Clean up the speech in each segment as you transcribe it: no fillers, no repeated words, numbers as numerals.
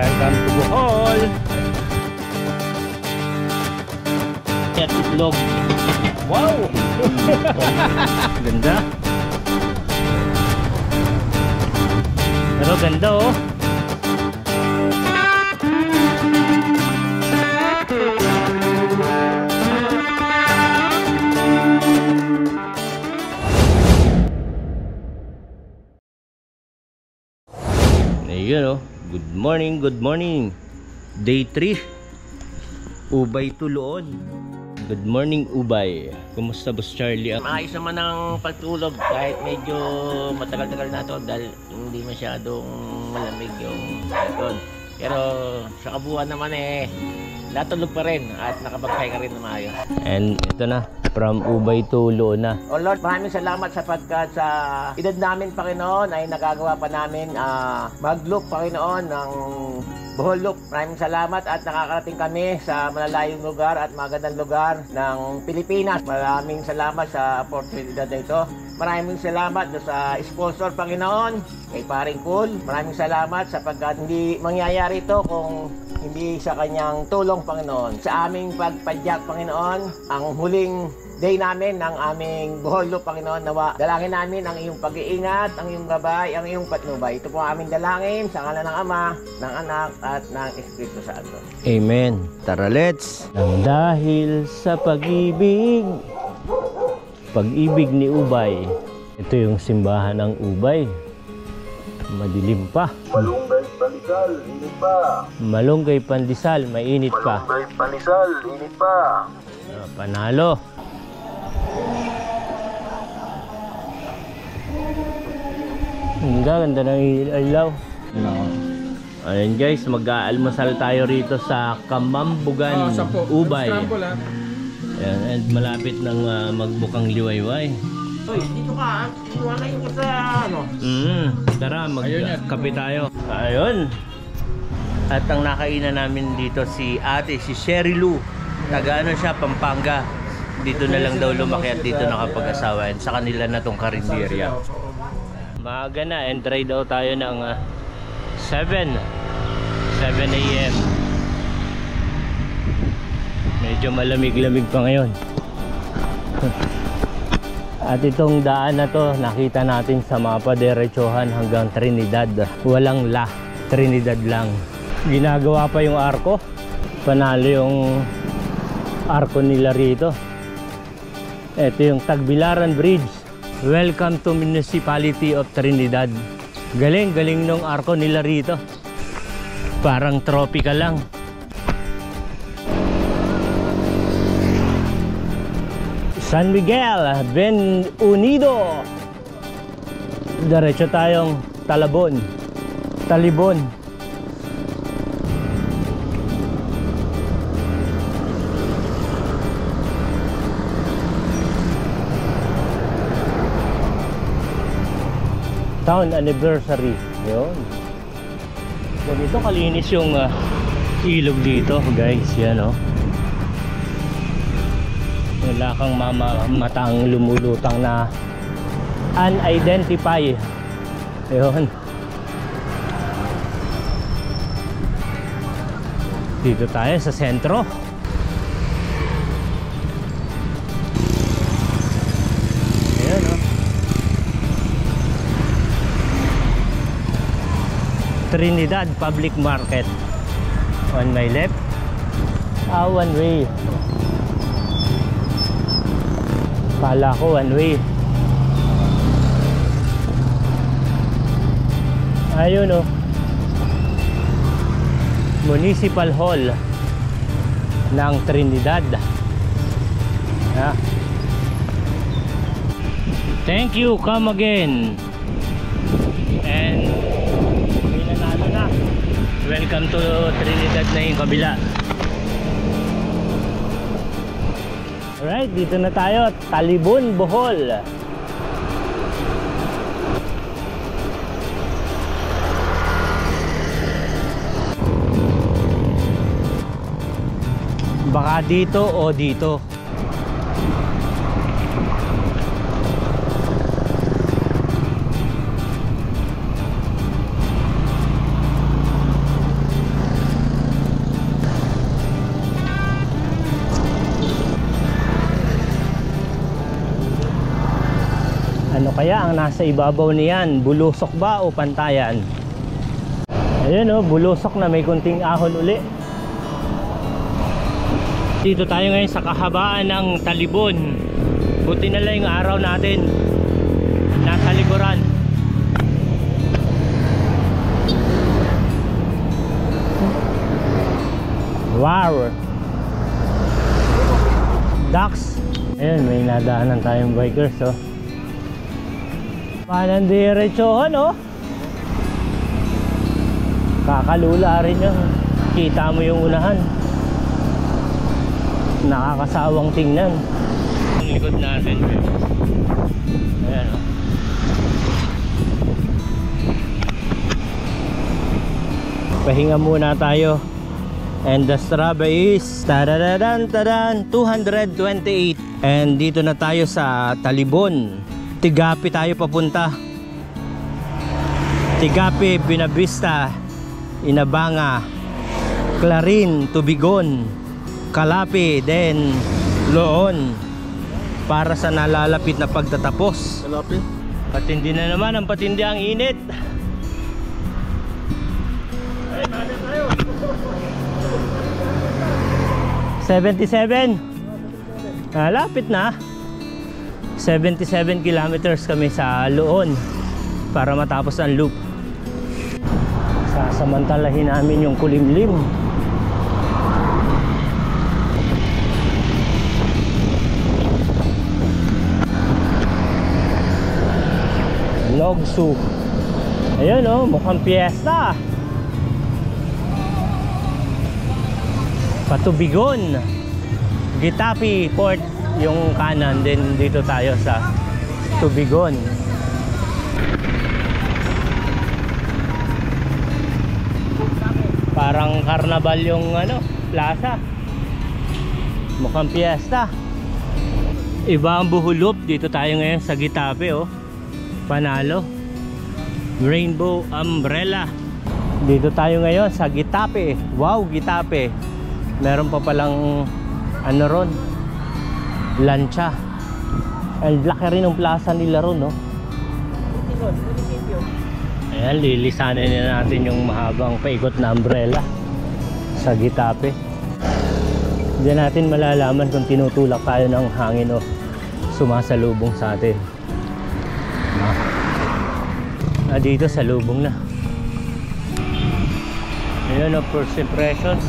Welcome to Bohol. At itlog. Wow! Ganda. Pero ganda oh. Ayun oh. Good morning, good morning. Day 3. Ubay Tuloon. Good morning, Ubay. Kumusta, Boss Charlie? Maayos naman ang pagtulog kahit medyo matagal-tagal na ito dahil hindi masyadong malamig yung aircon. Pero sa kabuuan naman natulog pa rin at nakapagpahinga rin na maayos. And ito na, from Ubay to Lona. Oh Lord, maraming salamat sapagkat sa edad namin, Panginoon, ay nagagawa pa namin mag-loop, Panginoon, ng Bohol Loop. Maraming salamat at nakakarating kami sa malalayong lugar at magandang lugar ng Pilipinas. Maraming salamat sa oportunidad na ito. Maraming salamat sa sponsor, Panginoon, kay Paring Cool. Maraming salamat sapagkat hindi mangyayari ito kung hindi sa kanyang tulong, Panginoon. Sa aming pagpadyak, Panginoon, ang huling day namin ng aming Bohol Loop, Panginoon, nawa dalangin namin ang iyong pag-iingat, ang iyong gabay, ang iyong patnubay. Ito po ang aming dalangin sa ngalan ng Ama, ng Anak, at ng Espiritu Santo. Amen. Tara, let's. Nang dahil sa pag-ibig ni Ubay. Ito yung simbahan ng Ubay. Madilim pa. Malunggay pandesal, init pa. Malunggay pandesal, mainit pa. Malunggay pandesal, init pa. Panalo. Ang ganda ng ilaw. Ayan guys, mag-aalmusal tayo rito sa Kamambugan, Ubay. Ayan, and malapit ng magbukang liwayway. Uy, dito ka. Wala yung sa ano. Tara, magkape tayo. Ayun. At ang nakainan namin dito si ate, si Sherry Lou. Taga ano siya, Pampanga. Dito na lang daw lumaki at dito nakapag-asawa. Sa kanila na tong karinderya. Maaga na and try daw tayo ng 7 AM. Medyo malamig-lamig pa ngayon. At itong daan na to nakita natin sa mapa, diretsohan hanggang Trinidad. Walang la, Trinidad lang. Ginagawa pa yung arko. Panalo yung arko nila rito. Ito yung Tagbilaran Bridge. Welcome to Municipality of Trinidad. Galing nung arko nila rito. Parang tropical lang. San Miguel, Ben Unido. Diretso tayong Talibon. Town anniversary. Yun. Ganito kalinis yung ilog dito, guys. Yan oh. Wala kang matang lumulutang na unidentified. Ayun. Dito tayo sa sentro. Ayan oh. Trinidad Public Market. On my left. One way. Kala ko one way. Ayun oh. Municipal Hall ng Trinidad. Thank you, come again. And pinanalo na. Welcome to Trinidad na yung kabila. Alright, dito na tayo. Talibon, Bohol. Baka dito o dito. kaya ang nasa ibabaw niyan? Bulusok ba o pantayan? Ayun oh, bulusok na, may kunting ahon uli. Dito tayo ngayon sa kahabaan ng Talibon. Buti na lang yung araw natin nasa likuran. Wow! Ducks! Ayun, may nadaanan tayong bikers oh. Parang diretsohan oh. Kakalula rin yun. Kita mo yung unahan. Nakakasawang tingnan. Ang likod natin. Ayan oh. Pahinga muna tayo. And the Strava is 228. And dito na tayo sa Talibon. Tigapi tayo papunta. Tigapi, Binavista, Inabanga, Clarin, Tubigon, Calape, then Loon. Para sa nalalapit na pagtatapos. Kalapit. Patindi na naman ang patindi ang init. 77. Lapit na. 77 kilometers kami sa Loon para matapos ang loop. Sasamantalahin namin yung kulimlim. Logsu. Ayun oh, mukhang piyesta. Patubigon, Gitapi Port yung kanan, din dito tayo sa Tubigon. Parang karnabal yung ano, plaza. Mukhang piyesta. Iba ang buhulop. Dito tayo ngayon sa Gitapi oh. Panalo. Rainbow Umbrella. Dito tayo ngayon sa Gitapi. Wow, Gitapi. Meron pa palang ano ron, lancha. Ang laki rin ng plaza nila ron, no? Ayan, lilisanin na natin yung mahabang paikot na umbrella sa Gitapi. Diyan natin malalaman kung tinutulak tayo ng hangin o sumasalubong sa atin. Dito sa lubong na. Ayan o, first impression.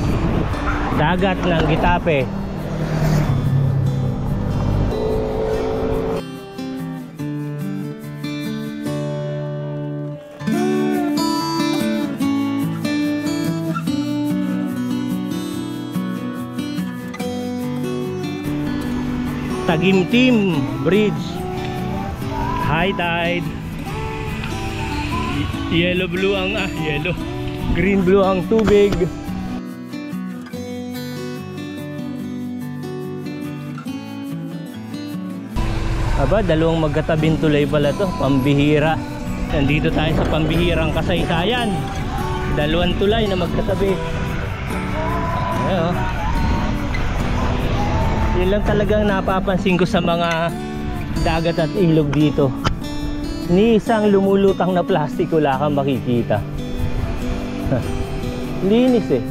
Dagat ng Gitapi. Tagimtim Bridge. High tide. Yellow blue ang yellow. Green blue ang tubig. Aba, dalawang magkatabing tulay pala to, pambihira. Nandito tayo sa pambihirang kasaysayan. Dalawang tulay na magkatabi. Ayan oh. Yun lang talagang napapansin ko sa mga dagat at ilog dito. Ni isang lumulutang na plastic wala kang makikita. Linis eh.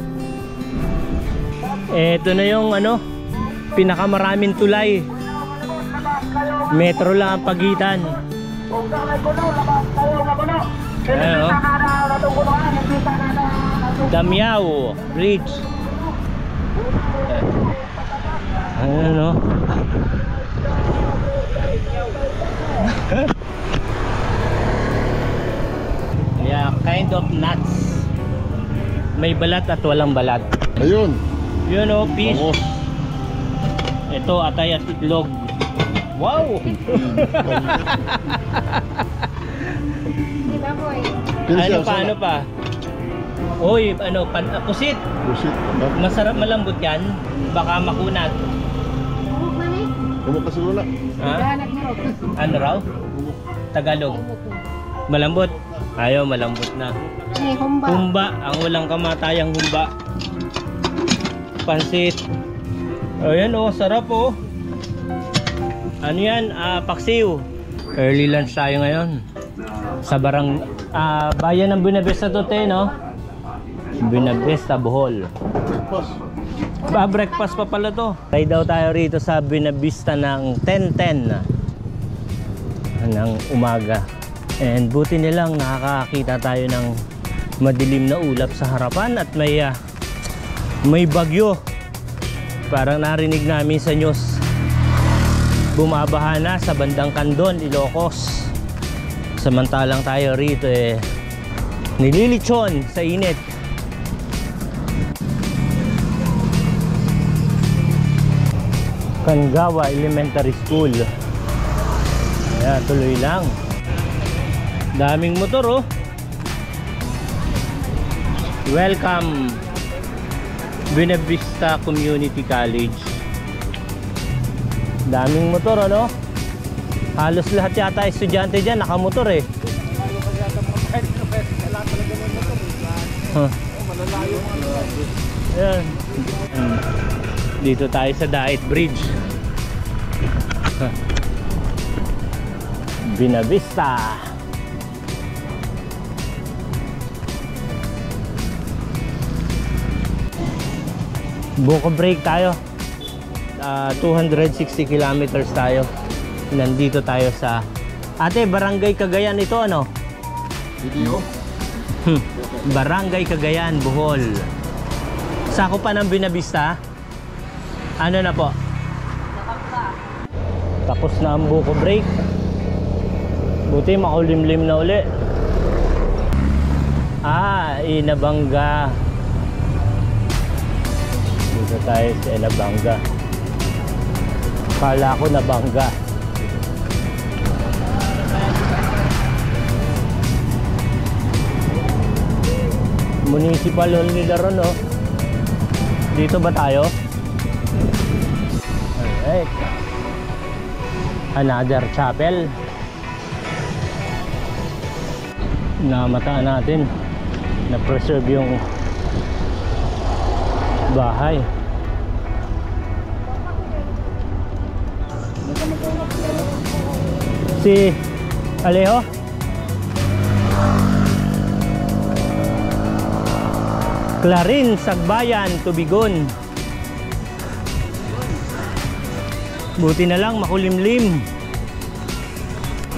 Eto na yung ano, pinakamaraming tulay. Metro lang ang pagitan. Ayan o. Damiao Bridge. Ayan o. Yeah, kind of nuts. May balat at walang balat. Ayun. Yun o, fish. Vamos. Ito, atay at itlog. Wow! Ano pa, ano pa? Uy, ano, pusit. Pusit. Masarap, malambot yan. Baka makunat. Kumuk kasi wala. Ha? Ano raw? Tagalog. Malambot. Ayaw, malambot na. Humba. Ang walang kamatayang humba. Pansit. O yan o, sarap o. Ano yan? Paksiw. Early lunch tayo ngayon. Sa bayan ng Buenavista to, no? Buenavista, Bohol. Breakfast pa pala to. Try daw tayo rito sa Buenavista ng 10:10 ng umaga. And buti nilang nakakakita tayo ng madilim na ulap sa harapan at may bagyo. Parang narinig namin sa news, bumabaha na sa bandang Candon, Ilocos. Samantalang tayo rito nililitsyon sa init. Kangawa Elementary School. Ayan, tuloy lang. Daming motor, oh. Welcome Buenavista Community College. Daming motor, ano? Halos lahat yata estudyante dyan nakamotor eh. Ayan. Dito tayo sa Daet Bridge. Buenavista. Buko break tayo. 260 kilometers tayo. Nandito tayo sa Barangay Cagayan ito, ano? Video. Barangay Cagayan, Bohol. Sako pa ng Buenavista. Ano na po? Tapos na ang buko break. Buti makulimlim na uli. Inabanga. Dito tayo sa Inabanga. Kala ko nabangga. Municipal Hall nila ron, oh. Dito ba tayo? Alright. Another chapel. Namataan natin na preserve yung bahay. Si Alejo? Clarin, Sagbayan, Tubigon. Buti na lang makulimlim.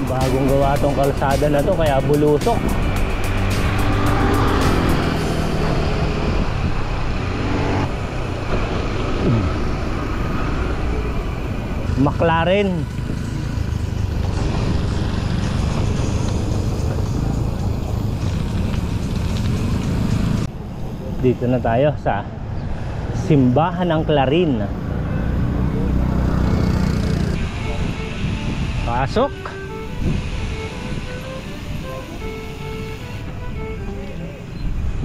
Bagong gawa tong kalsada na to kaya bulusok. McLaren. Dito na tayo sa simbahan ng Clarin. Pasok.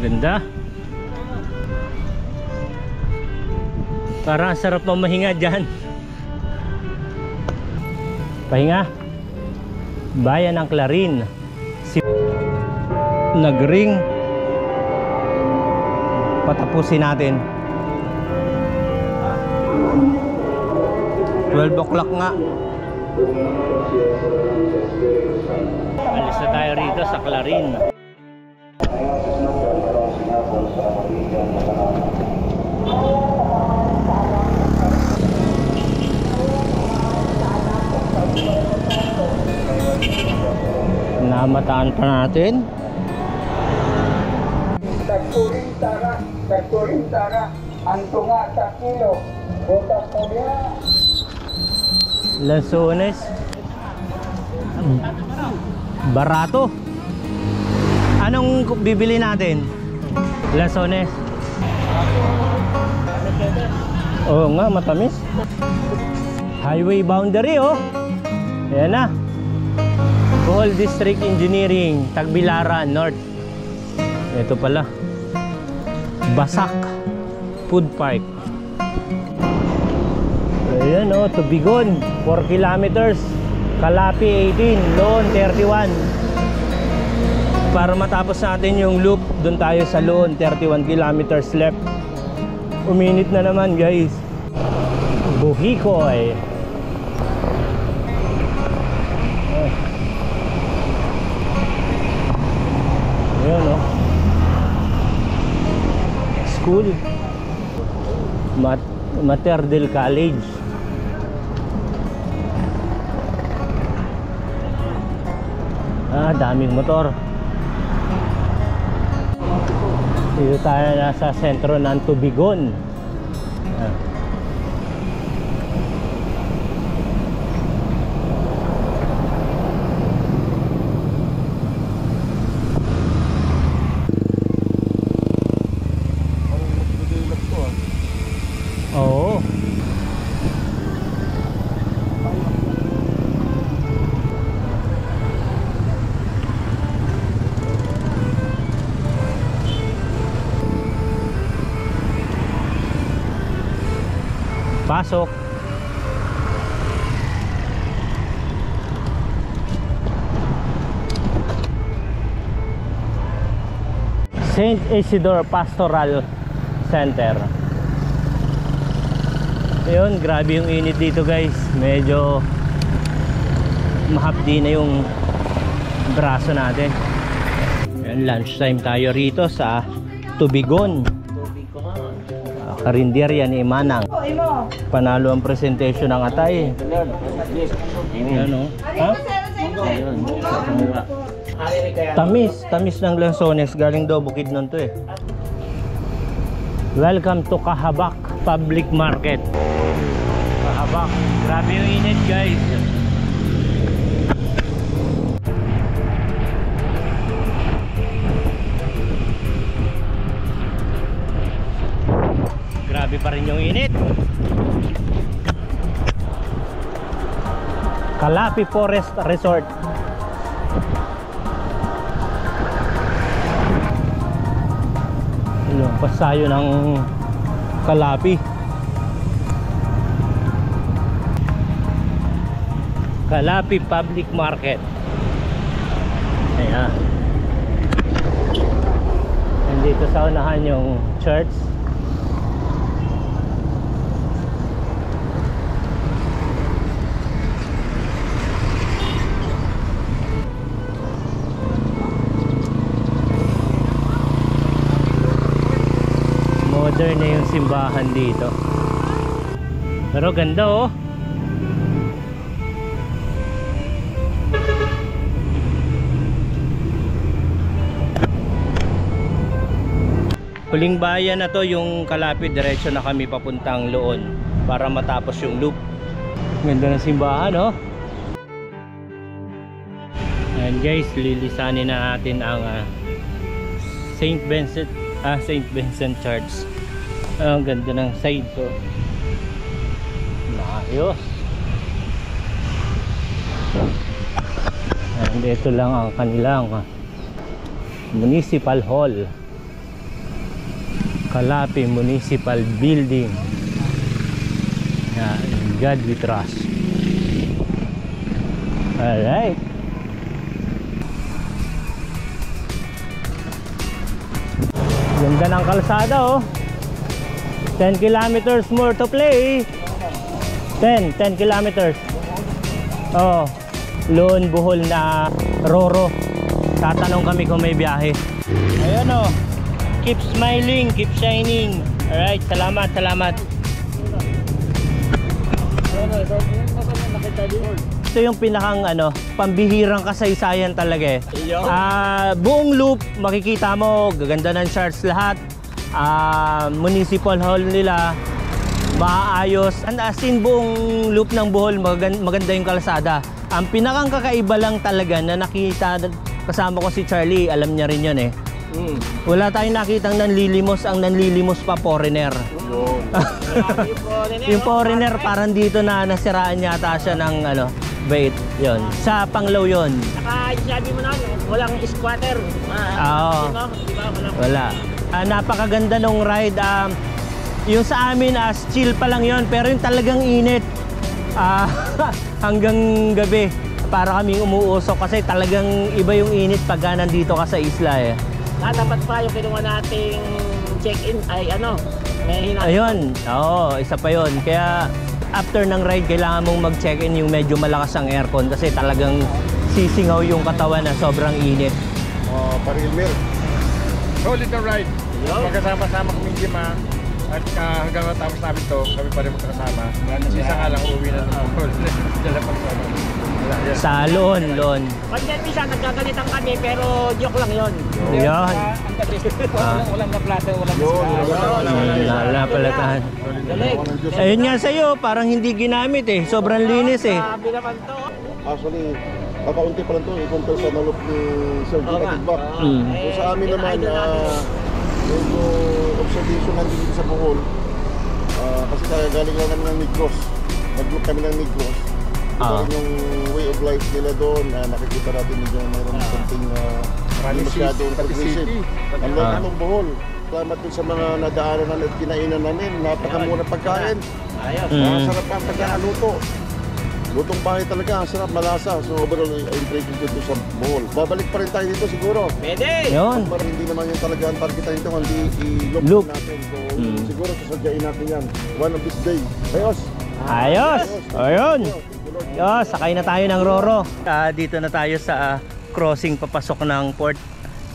Ganda. Parang sarap mamahinga dyan. Pahinga. Bayan ng Clarin. Nagring. Patapusin natin. 12 o'clock nga. Alis na tayo rito sa Clarin. Namataan pa natin. Nagturing tara, antunga sa kilo, butas mo niya. Lanzones. Barato. Anong bibili natin? Lanzones. Oo nga, matamis. Highway boundary, oh. Ayan na. Bohol District Engineering, Tagbilaran North. Ito pala. Basak Food Park. Ayan, oh, Tubigon 4 kilometers, Calapi 18, Loon 31. Para matapos natin yung loop, doon tayo sa Loon, 31 kilometers left. Uminit na naman, guys. Buhikoy. Ayun, oh. School. Mater del College. Daming motor. Dito tayo nasa sentro ng Tubigon. Oo. Pasok. St. Isidore Pastoral Center. Ayun, grabe yung init dito guys. Medyo mahapdi na yung braso natin. Ayun, lunchtime tayo rito sa Tubigon. Karinderya ni Manang. Panalo ang presentation ng atay. Ano? Ha? Tamis ng lansones. Galing daw Bukidnon to eh. Welcome to Kahabak Public Market. Kahabak. Grabe yung init guys. Grabe pa rin yung init. Calapi Forest Resort. Pasayo ng Calapi. Calapi Public Market. Ayan. Nandito sa unahan yung church. Modern na yung simbahan dito. Pero ganda oh. Huling bayan na to yung Calapi. Diretso na kami papuntang Loon para matapos yung loop. Ganda ng simbahan oh. Ayan guys, lilisanin na natin ang St. Vincent Church. Ang ganda ng side to. Maayos. And ito lang ang kanilang Municipal Hall. Calapi Municipal Building. God we trust. Alright. Ganda ng kalsada oh. 10 kilometers more to play. 10 kilometers. Oh, Loon, Bohol na Roro. Tatanong kami kung may biyahe. Ayun oh. Keep smiling, keep shining. Alright, salamat. Ito yung pinakang pambihirang kasaysayan talaga eh. Buong loop makikita mo, gaganda ng charts lahat. Municipal Hall nila maayos. As in buong loop ng Bohol maganda yung kalsada. Ang pinakang kakaiba lang talaga na nakita, kasama ko si Charlie, alam niya rin yun eh. Wala tayong nakitang nanlilimos. Ang nanlilimos pa foreigner. Yung foreigner parang dito na nasiraan yata siya ng bait yon. Sa Panglao yon. Saka sabi mo na walang squatter. Wala. Napakaganda nung ride. Yung sa amin chill pa lang yon, pero yung talagang init hanggang gabi para kaming umuusok kasi talagang iba yung init pag nandito ka sa isla eh. Dapat pa yung kinuha nating check-in ay may hinanap. Ayun, isa pa yon. Kaya after ng ride kailangan mong mag-check-in yung medyo malakas ang aircon kasi talagang sisingaw yung katawan na sobrang init. Parilmer. solid na ride. Magkasama-sama kami lima. At hanggang matapos namin to, kami pa rin magkasama. Isa nga lang, uuwi na ng Bohol. Dala pang sama. Sa loan. Pag siya, nagkagalitan kami, pero joke lang yun. Yan. Walang naplata, walang Wala pala tahan. Ayun nga sa'yo, parang hindi ginamit eh. Sobrang linis eh. Sabi naman to. Actually, kakaunti pa lang ito, i-compare sa nalok ni Sir Gina Tigbak. So sa amin naman, medyo observation lang dito sa Bohol. Kasi kaya galing lang namin ng Negros. Nag-look kami ng Negros. Ito rin yung way of life nila doon. Nakikita natin medyo mayroon something hindi masyadong progressive. Ang lalo ng Bohol. Salamat dun sa mga nadaanan at kinainan namin. Napakamura pagkain. Masarap ang pagkakaluto. Lutong bahay talaga, sarap, malasa. So overall, impressive dito sa Bohol. Babalik pa rin tayo dito siguro. Pwede! Yun. Parang hindi naman yung talaga ang targetan nito, hindi i-look natin. So siguro sasadyain natin yan. One of this day. Ayos! Ayos! Ayun! Yo, sakay na tayo ng Roro. Dito na tayo sa crossing papasok ng port.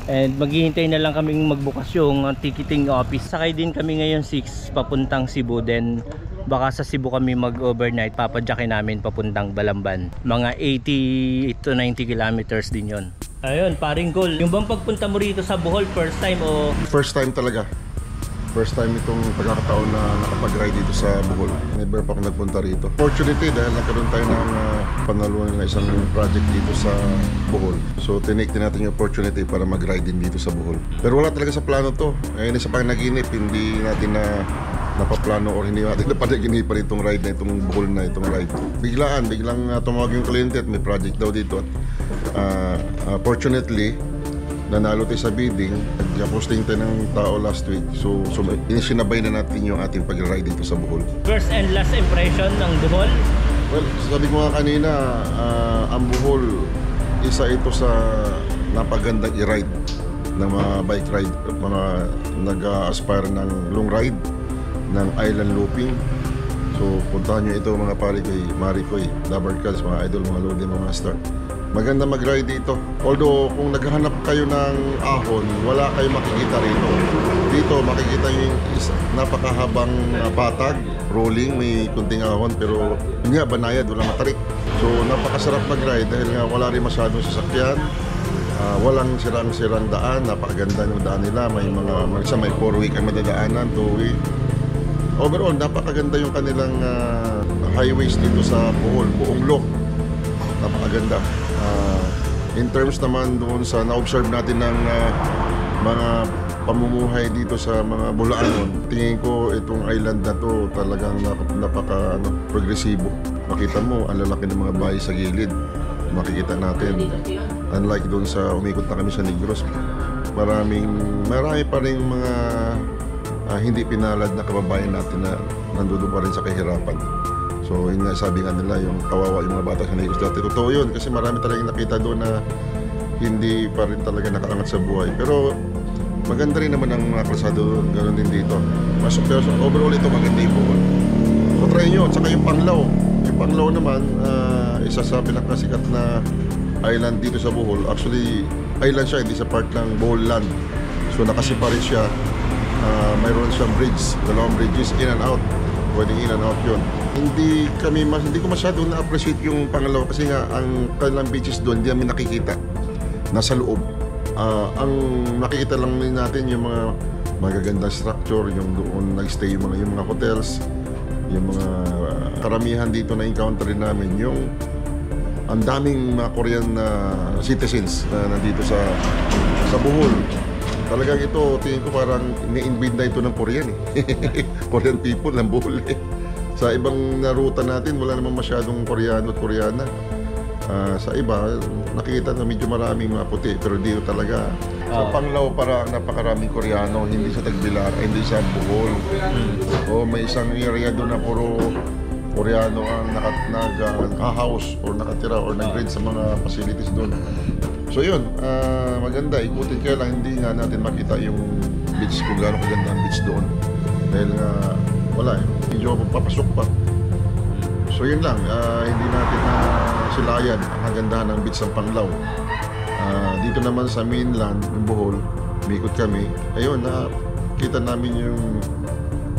And maghihintay na lang kaming magbukas yung ticketing office. Sakay din kami ngayon 6 papuntang Cebu. Then baka sa Cebu kami mag-overnight. Papadyakin namin papuntang Balamban. Mga 80 to 90 kilometers din yon. Ayun, paring Col. Yung bang pagpunta mo rito sa Bohol, first time o? First time talaga. First time itong pagkakataon na nakapag-ride dito sa Bohol. Never pa ako nagpunta rito. Fortunately dahil nagkaroon tayo ng panalunan ng isang project dito sa Bohol. So tinake din natin yung opportunity para mag-ride din dito sa Bohol. Pero wala talaga sa plano to. Ayun sa panaginip, hindi natin napaplano or hindi natin napanaginipan itong ride na itong Bohol na itong ride. Biglaan, biglang tumawag yung kliyente at may project daw dito. At fortunately, nanalo tayo sa bidding. Nag-posting tayo ng tao last week. So inisinabay na natin yung ating pag-ride dito sa Bohol. First and last impression ng Bohol? Well, sabi ko nga kanina, ang Bohol, isa ito sa napagandang i-ride ng mga bike ride. Mga nag-aspire ng long ride, ng island looping. So puntahan nyo ito mga pari koy, mari koy, Dabber Cals, mga idol, mga lodi, mga master. Maganda mag-ride dito. Although kung naghahanap kayo ng ahon, wala kayo makikita rito. Dito makikita yung napakahabang patag, rolling, may kunting ahon pero yun nga, banayad, wala matarik. So napakasarap mag-ride dahil nga wala rin masyadong sasakyan. Walang sirang-sirang daan, napakaganda ng daan nila. May mga may 4-way kami dadaanan, 2-way. Overall, napakaganda yung kanilang highways dito sa Bohol, buong look. Napakaganda. In terms naman doon sa na-observe natin ng mga pamumuhay dito sa mga Bolaanon, tingin ko itong island na to talagang napaka progresibo. Makita mo, ang lalaki ng mga bahay sa gilid. Makikita natin. Unlike doon sa umikot na kami sa Negros, marami pa rin mga hindi pinalad na kababayan natin na nandoon pa rin sa kahirapan. So yun nga, sabi nga nila, yung kawawa yung mga bata sa Negros dati. Totoo yun kasi marami talagang nakita doon na hindi pa rin talaga nakaangat sa buhay. Pero maganda rin naman ang mga kalsado doon, ganoon din dito. Mas overall ito maganda yung Bohol. So try nyo, at saka yung Panglao. Yung Panglao naman, isa sa pinakasikat na island dito sa Bohol. Actually, island siya, hindi sa part ng Bohol land. So nakasiparit siya. Mayroon siyang bridge, dalawang bridges, in and out. Pwedeng in and out yun. Hindi ko masyado na-appreciate yung Panglao kasi nga ang kanilang beaches doon hindi namin nakikita. Nasa loob. Ang nakikita lang natin yung mga magagandang structure, yung doon nag-stay yung mga hotels, yung mga karamihan dito na encounter namin, yung ang daming mga Korean citizens na nandito sa Bohol. Talagang ito, tingin ko parang ni-invade na ito ng Korean Korean people ng Bohol Sa ibang ruta natin, wala namang masyadong Koreano at Koreana. Sa iba, nakikita na medyo maraming mga puti, pero dito talaga. Sa Panglao, parang napakaraming Koreano, hindi sa Tagbilar, hindi sa Bohol. May isang area doon na puro Koreano ang nag-house or nakatira or nag-rent sa mga facilities doon. So yun, maganda, ikutin kaya lang hindi nga natin makita yung beach, kung gaano kaganda ang beach doon. Dahil nga, wala medyo papasok pa. So yun lang, hindi natin silayan ang kagandahan ng beach ng Panglao. Dito naman sa mainland ng Bohol, umikot kami. Ayun, nakita namin yung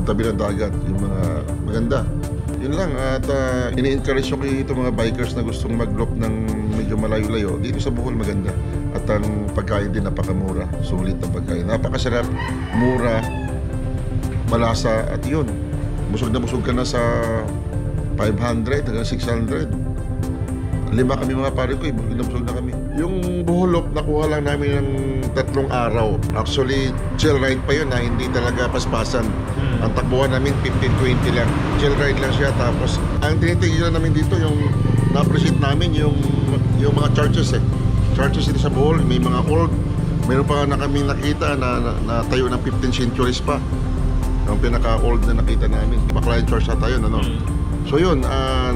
tabi ng dagat, yung mga maganda. Yun lang, at ini-encourage ko itong mga bikers na gustong mag-loop ng medyo malayo-layo. Dito sa Bohol maganda. At ang pagkain din napakamura, sulit ang pagkain. Napakasarap, mura, malasa, at yun. Busog na busog ka na sa 500 hanggang 600. 5 kami mga pare ko, busog na kami. Yung Boholop, nakuha lang namin ng 3 araw. Actually, chill ride pa yun, hindi talaga paspasan. Ang takbuhan namin 15-20 lang. Chill ride lang siya. Tapos ang tinitigil namin dito, yung na-appreciate namin yung mga churches churches dito sa Bohol, may mga old. Meron pa na kami nakita na tayo ng 15th centuries pa. Ang pinaka-old na nakita namin, Baclayan Church na tayo, ano? So yun,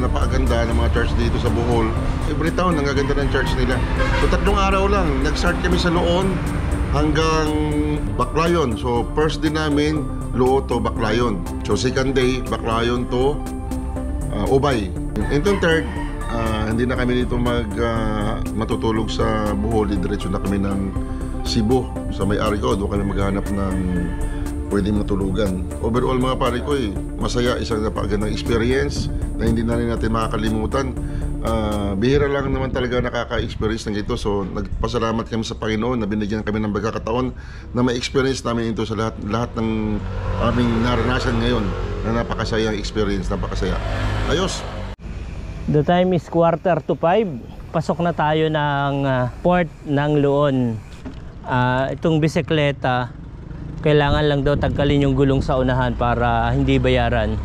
napakaganda ng mga church dito sa Bohol. Every town, ang gaganda ng church nila. So 3 araw lang, nag-start kami sa Loon hanggang Baclayon. So first day namin, Loo to Baclayon. So second day, Baclayon to Ubay. Itong third, hindi na kami dito matutulog sa Bohol. Diretso na kami ng Cebu. Sa may-ari ko, doon kami maghanap ng pwedeng matulugan. Overall mga pare ko, masaya, isang napakagandang experience na hindi na rin natin makakalimutan. Bihira lang naman talaga nakaka-experience ng ito. So nagpasalamat kami sa Panginoon na binigyan kami ng pagkakataon na ma-experience namin ito sa lahat ng aming naranasan ngayon na napakasayang experience, napakasaya. Ayos! The time is 4:45. Pasok na tayo ng port ng Loon. Itong bisikleta, kailangan lang daw tanggalin yung gulong sa unahan para hindi bayaran.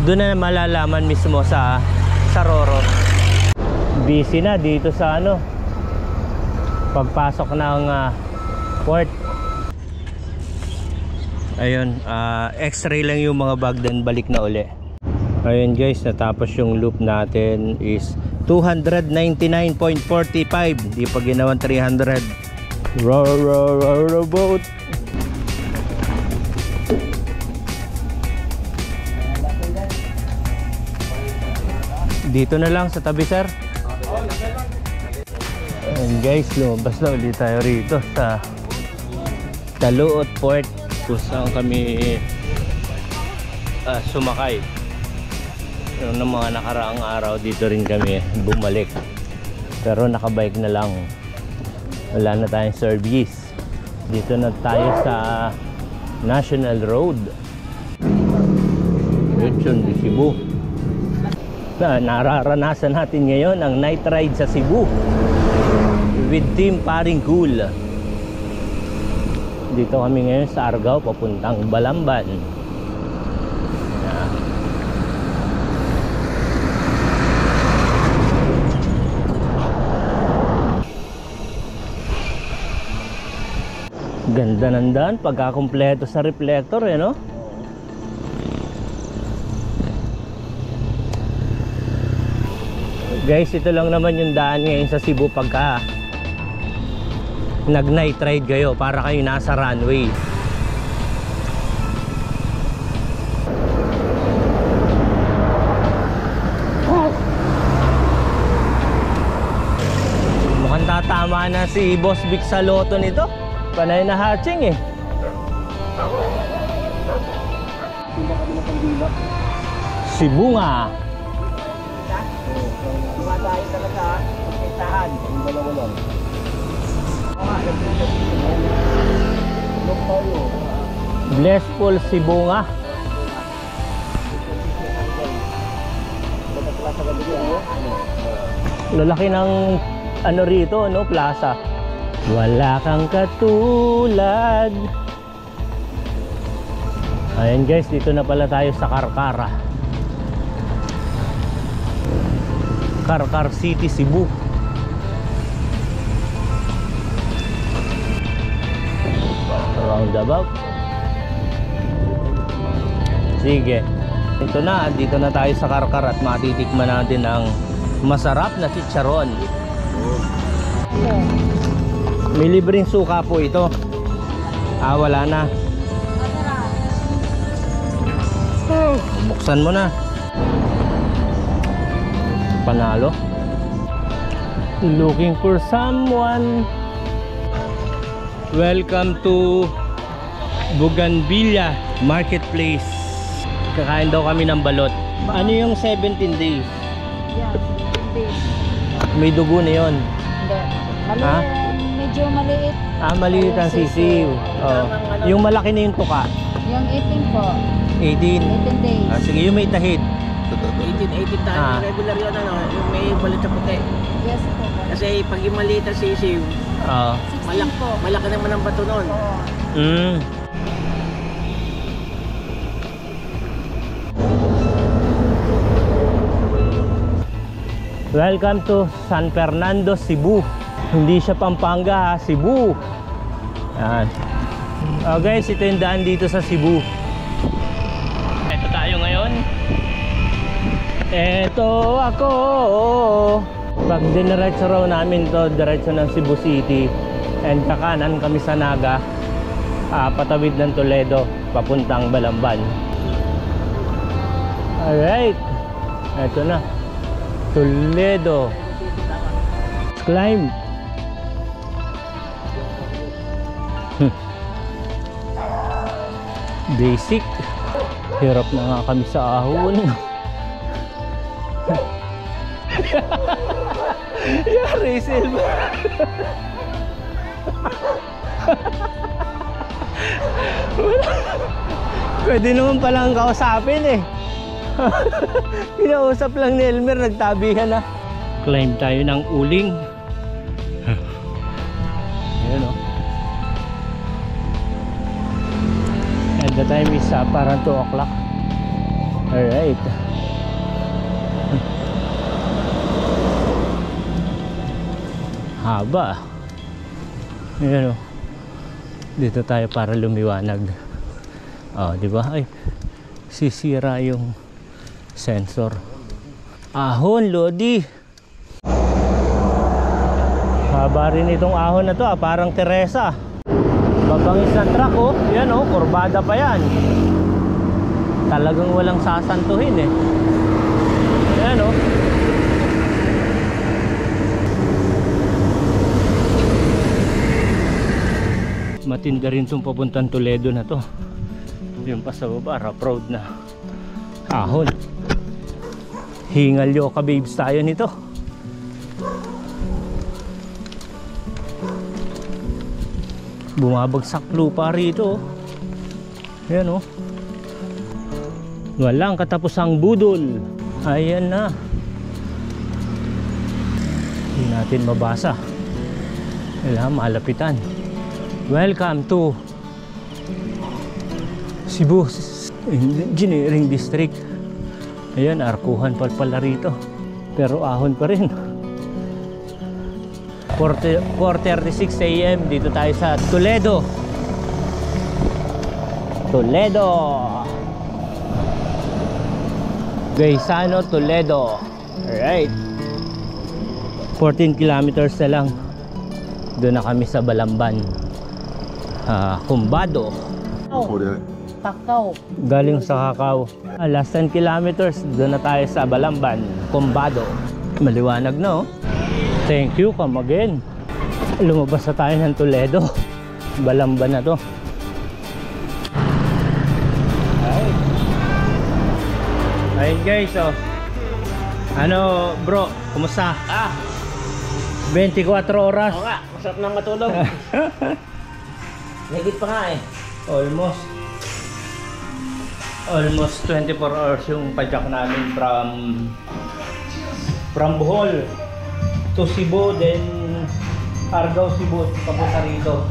Doon na malalaman mismo sa Roro. Busy na dito sa pagpasok ng port. Ayun, x-ray lang yung mga bag, then balik na uli. Ayun guys, natapos yung loop natin is 299.45. Di pa ginawan 300. Row boat. Dito na lang sa tabi, sir. And guys, lumabas na ulit tayo rito sa Taluot Port kung saan kami sumakay. Yung mga nakaraang araw dito rin kami bumalik. Pero nakabike na lang. Wala na tayong service. Dito na tayo sa National Road. Yun, Cebu. Nararanasan natin ngayon ang night ride sa Cebu with Team Paring Cool. Dito kami ngayon sa Argao papuntang Balamban. Ganda ng daan pagkakumpleto sa reflector, no? Guys, ito lang naman yung daan ngayon sa Cebu pagka nag night ride kayo, para kayo nasa runway. Mukhang tatama na si Boss Vic sa loto nito. Panay na hatching Cebu nga. Tayo talaga, pagkitahan. Ang dalawa lang. Blessful Cebu nga. Lalaki ng rito, plaza. Wala kang katulad. Ayan guys, dito na pala tayo sa Carcara. Carcar City, Cebu. Roundabout. Sige. Ito na, dito na tayo sa Carcar at matitikman natin ang masarap na chicharon. May libreng suka po ito. Wala na. Buksan mo na. Panalo. Looking for someone. Welcome to Bougainvillea Marketplace. Kakain daw kami ng balot. Ano yung 17 days? Yeah, 17 days. May dugo na yun. Hindi. Ha? Medyo maliit. Maliit ang sisiw. Oh. Yung malaki na yung tuka. Yung 18 po. 18. 18 days. Sige, yung may tahid. 18 tayo. Ah. Regular yun, ano, yung may balit sa puti. Yes po. Kasi pag yung maliit ang sisiw, 16 po. malaki naman ang bato nun. Oo. Welcome to San Fernando, Cebu. Hindi siya Pampanga, ha? Cebu. Yan. Oh guys, ito yung daan dito sa Cebu. Ito tayo ngayon. Ito ako. Pag diniretso raw namin to, diretso ng Cebu City, and kakanan kami sa Naga, patawid ng Toledo papuntang Balamban. Alright, ito na Toledo. Let's climb. Basic. Hirap na nga kami sa ahon. Yari, Silva. Pwede naman palang kausapin eh. Kinausap lang ni Elmer, nagtabihan na. Climb tayo ng uling. Ayan o. And the time is parang 2 o'clock. Alright. Haba. Ayan o. Dito tayo para lumiwanag. Di ba? Ay, sisira yung sensor. Ahon, Lodi. Haba rin itong ahon na to, parang Teresa. Babangis na truck, oh. Yan, oh, kurbada pa yan. Talagang walang sasantuhin eh. Yan, oh. Matinda rin itong papuntang Toledo na to. Yung pa sa baba, rough road na ahon. Hingal yoka babes tayo nito. Bumabagsak lupa rito. Ayan o. Walang katapusang budol. Ayan na. Hindi natin mabasa. Kailangan malapitan. Welcome to Cebu Engineering District. Ayan, arkuhan pala rito. Pero ahon pa rin. 4:36 AM. Dito tayo sa Toledo. Toledo. Gaisano, Toledo. Alright. 14 kilometers na lang. Doon na kami sa Balamban. Kumbado. Takaw. Galing sa Kakao. Last 10 kilometers, doon na tayo sa Balamban, Kumbado. Maliwanag na, oh. Thank you, come again. Lumabas na tayo ng Toledo. Balamban na to. Ayun guys, oh. Ano bro, kumusta? 24 oras. Oo nga, masarap nang matulog. Nagit pa nga eh. Almost 24 hours yung padyak namin from Bohol to Cebu, then Argao, Cebu, papunta rito.